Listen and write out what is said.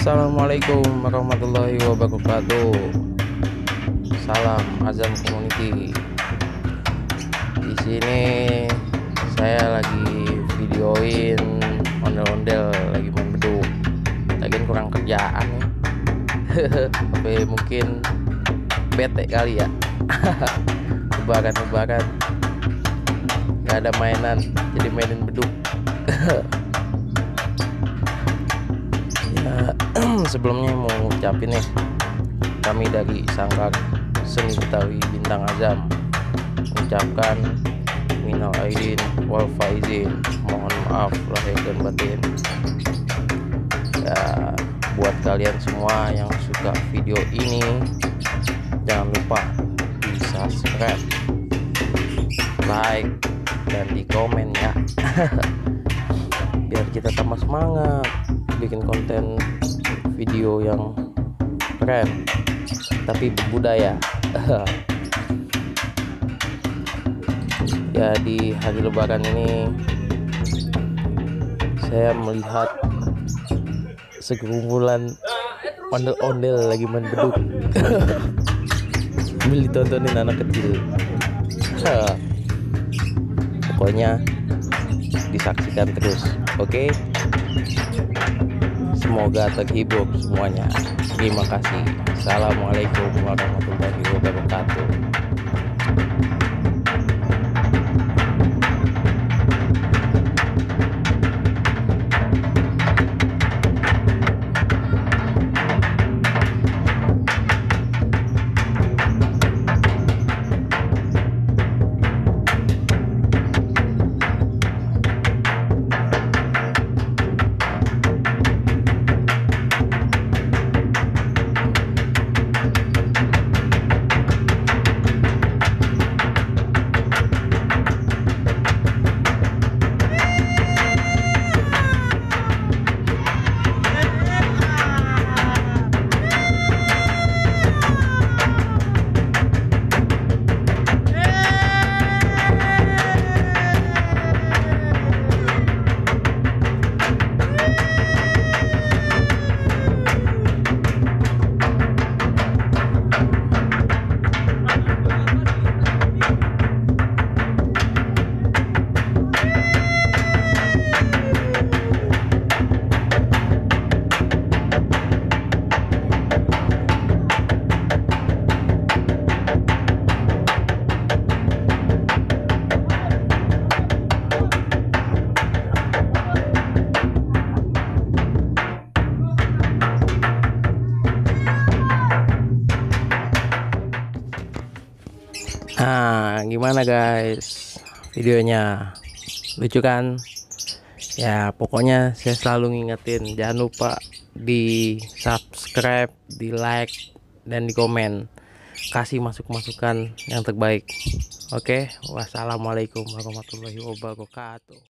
Assalamualaikum warahmatullahi wabarakatuh. Salam Azam Community. Di sini saya lagi videoin ondel-ondel lagi main beduk. Lagian kurang kerjaan nih. Tapi mungkin bete kali ya. Lebaran nggak ada mainan, jadi mainin beduk. Ya, sebelumnya mau ngucapin nih, kami dari Sanggar Seni Betawi Bintang Azam mengucapkan minal aidin wal faizin, mohon maaf lahir dan batin. Ya, buat kalian semua yang suka video ini, jangan lupa di subscribe, like, dan di komen ya. Biar kita tambah semangat bikin konten video yang keren tapi berbudaya. Ya, di hari lebaran ini saya melihat segerombolan ondel-ondel lagi main beduk. Sambil ditontonin anak kecil. Pokoknya disaksikan terus, oke? Semoga terhibur semuanya. Terima kasih. Assalamualaikum warahmatullahi wabarakatuh. Nah, gimana guys? Videonya lucu kan? Ya, pokoknya saya selalu ngingetin, jangan lupa di subscribe, di like, dan di komen. Kasih masukan yang terbaik. Oke, wassalamualaikum warahmatullahi wabarakatuh.